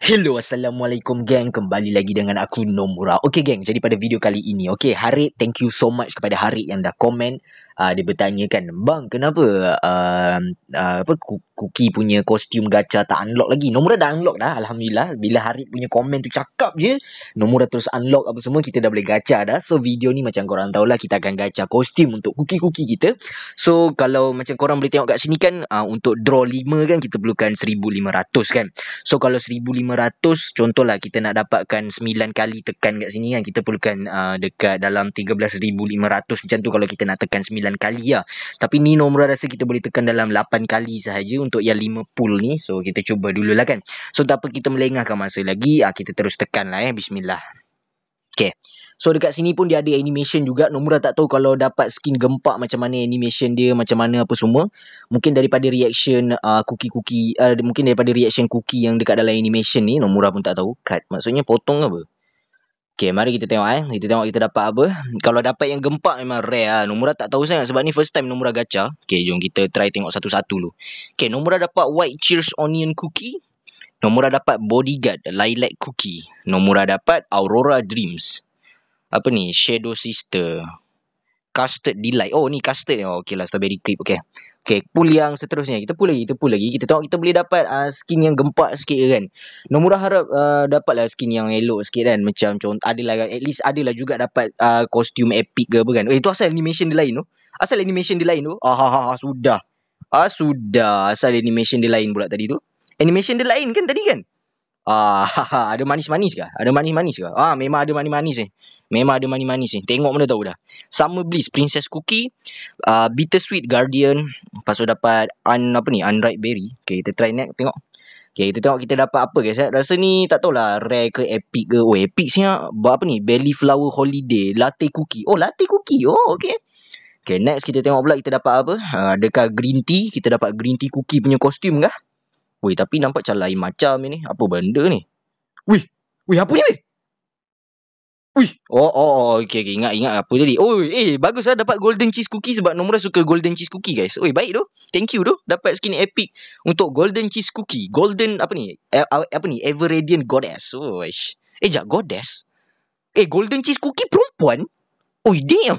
Hello, Assalamualaikum gang. Kembali lagi dengan aku Nomura. Okay gang, jadi pada video kali ini, okay, Harit, thank you so much kepada Harit yang dah komen. Dia bertanyakan, bang, kenapa Cookie punya kostum gacha tak unlock lagi? Nomura dah unlock dah, Alhamdulillah. Bila Harit punya komen tu cakap je, Nomura terus unlock apa semua, kita dah boleh gacha dah. So video ni macam korang tahulah, kita akan gacha kostum untuk Cookie kita. So kalau macam korang boleh tengok kat sini kan, untuk draw 5 kan kita perlukan 1500 kan. So kalau 1500, contohlah kita nak dapatkan 9 kali tekan kat sini kan, kita perlukan dekat dalam 13,500 macam tu kalau kita nak tekan 9 kali lah. Tapi ni Nomura rasa kita boleh tekan dalam 8 kali sahaja untuk yang 5 pull ni. So kita cuba dululah kan. So tak apa kita melengahkan masa lagi, kita terus tekan lah bismillah. Okay. So dekat sini pun dia ada animation juga. Nomura tak tahu kalau dapat skin gempak macam mana animation dia, macam mana apa semua. Mungkin daripada reaction mungkin daripada reaction Cookie yang dekat dalam animation ni, Nomura pun tak tahu. Cut maksudnya potong apa. Okay, mari kita tengok Kita tengok kita dapat apa. Kalau dapat yang gempak memang rare lah. Nomura tak tahu sangat sebab ni first time Nomura gacha. Okay, jom kita try tengok satu-satu dulu. Okay, Nomura dapat White Cheers Onion Cookie. Nomura dapat Bodyguard Lilac Cookie. Nomura dapat Aurora Dreams. Apa ni? Shadow Sister. Custard Delight. Oh, ni custard. Oh, okay lah. Strawberry Creep. Okay. Okay, pull yang seterusnya. Kita pull lagi. Kita tengok kita boleh dapat skin yang gempak sikit kan. Nomura harap dapatlah skin yang elok sikit kan. Macam contoh, adalah, at least adalah juga dapat kostum epic ke apa kan. Itu asal animation dia lain tu. Sudah. Sudah. Asal animation dia lain pula tadi tu. Animation dia lain kan tadi kan. Ada manis-manis ke? Memang ada manis-manis ni. Tengok mana tahu dah. Summer Bliss Princess Cookie, Bittersweet Guardian. Lepas tu dapat Unripe Berry. Okay, kita try next tengok. Okay, kita tengok kita dapat apa guys. Rasa ni tak tahulah rare ke epic ke. Oh, epic siap. Apa ni? Belly Flower Holiday Latte Cookie. Oh, Latte Cookie. Oh, okay. Okay, next kita tengok pula kita dapat apa. Dekat Green Tea. Kita dapat Green Tea Cookie punya kostum kah? Weh, tapi nampak macam lain macam ni. Apa benda ni? Wih, apa ni weh? Wih. Okay. Ingat apa tadi. Oh, bagus lah dapat Golden Cheese Cookie sebab Nomura suka Golden Cheese Cookie guys. Oi, baik tu. Thank you tu. Dapat skin epic untuk Golden Cheese Cookie. Golden apa ni? Ever Radiant Goddess. Oh, jap, Goddess. Golden Cheese Cookie perempuan? Oi, damn.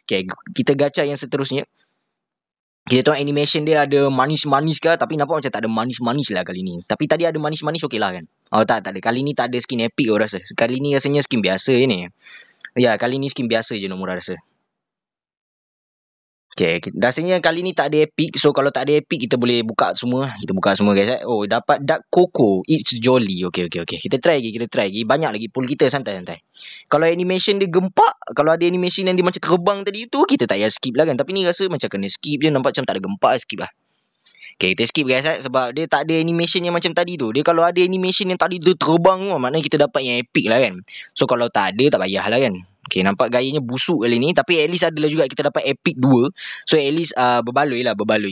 Okay, kita gacha yang seterusnya. Kita tengok animation dia ada manis-manis ke, tapi nampak macam tak ada manis-manis lah kali ni. Tapi tadi ada manis-manis okey lah kan. Oh tak ada. Kali ni tak ada skin epic aku rasa. Kali ni rasanya skin biasa je ni. Ya, kali ni skin biasa je Nomura rasa. Okay, rasanya kali ni tak ada epic. So kalau tak ada epic kita boleh buka semua. Kita buka semua guys. Oh, dapat Dark Coco. It's Jolly. Okay. Kita try lagi. Banyak lagi pull kita santai-santai. Kalau animation dia gempak, kalau ada animation yang dia macam terbang tadi tu, kita tak payah skip lah kan. Tapi ni rasa macam kena skip je. Nampak macam tak ada gempak, skip lah. Okay, kita skip guys sebab dia tak ada animation yang macam tadi tu. Dia kalau ada animation yang tadi tu terbang tu, maknanya kita dapat yang epic lah kan. So kalau tak ada, tak payah lah kan. Okay, nampak gayanya busuk kali ni. Tapi at least adalah juga kita dapat epic 2. So at least berbaloi.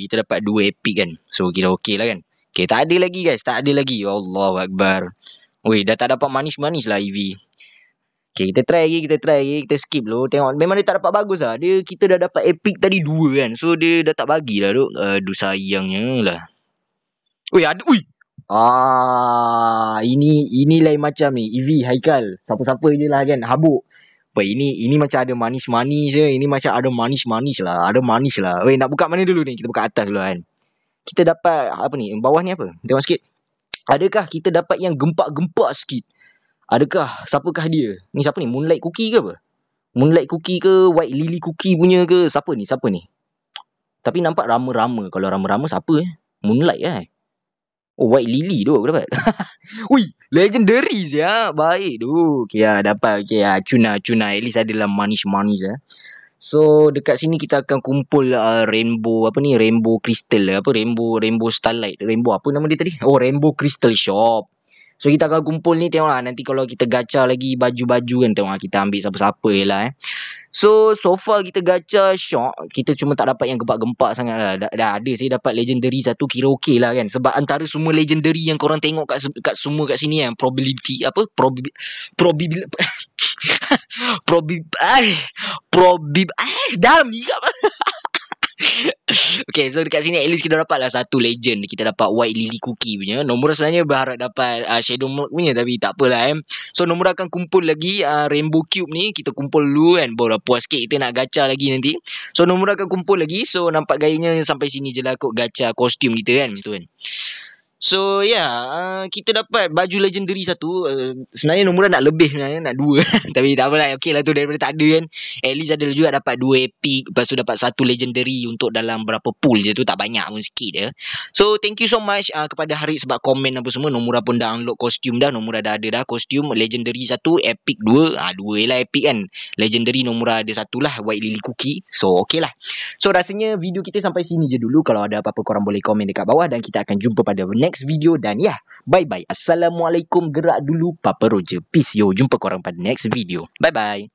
Kita dapat 2 epic kan. So kira okey lah kan. Okay, tak ada lagi guys. Allahuakbar. Weh, dah tak dapat manis-manis lah EV. Okay, kita try lagi. Kita skip dulu. Tengok, memang dia tak dapat bagus lah. Kita dah dapat epic tadi 2 kan. So dia dah tak bagi lah tu. Aduh sayangnya lah. Weh, ada. Ui. Ini lain macam ni. EV, Haikal. Siapa-siapa je lah kan. Habuk. Weh, ini macam ada manis-manis je. Ini macam ada manis-manis lah. Weh, nak buka mana dulu ni? Kita buka atas dulu kan. Kita dapat apa ni? Bawah ni apa? Tengok sikit. Adakah kita dapat yang gempak-gempak sikit? Adakah? Siapakah dia? Ni siapa ni? Moonlight Cookie ke apa? Moonlight Cookie ke? White Lily Cookie punya ke? Siapa ni? Tapi nampak rama-rama. Kalau rama-rama siapa Moonlight kan? Oh, White Lily tu aku dapat. Ui, legendary ya. Baik tu. Okay lah, dapat. Okay lah, cuna. At least adalah manis-manis lah. So, dekat sini kita akan kumpul rainbow, rainbow crystal lah. Rainbow starlight. Rainbow apa nama dia tadi? Oh, Rainbow Crystal Shop. So kita akan kumpul ni, tengoklah nanti kalau kita gacha lagi baju-baju kan, tengoklah kita ambil siapa-siapa je lah So far kita gacha shock, kita cuma tak dapat yang gempak-gempak sangat lah. Dah ada saya dapat legendary satu, kira okey lah kan. Sebab antara semua legendary yang korang tengok kat semua kat sini kan, probability dalam ni kat Okay, so dekat sini at least kita dapat lah satu legend. Kita dapat White Lily Cookie punya. Nomura sebenarnya berharap dapat Shadow Mode punya, tapi tak apalah So Nomura akan kumpul lagi Rainbow Cube ni. Kita kumpul dulu kan, baru puas sikit kita nak gacha lagi nanti. So Nomura akan kumpul lagi. So nampak gayanya sampai sini je lah kot gacha kostum kita kan, macam tu kan. So kita dapat baju legendary satu. Sebenarnya Nomura nak lebih sebenarnya, nak dua. Tapi tak apalah, okey lah tu, daripada tak ada kan. At least ada juga dapat 2 epic, lepas tu dapat satu legendary untuk dalam berapa pool je tu, tak banyak pun, sikit je. So thank you so much kepada Harik sebab komen apa semua. Nomura pun dah unlock kostum dah. Nomura dah ada dah kostum legendary satu, epic 2. Dua lah epic kan. Legendary Nomura ada satu lah, White Lily Cookie. So okey lah. So rasanya video kita sampai sini je dulu. Kalau ada apa-apa korang boleh komen dekat bawah, dan kita akan jumpa pada next video. Dan bye bye. Assalamualaikum. Gerak dulu Papa Roger. Peace yo. Jumpa korang pada next video. Bye bye.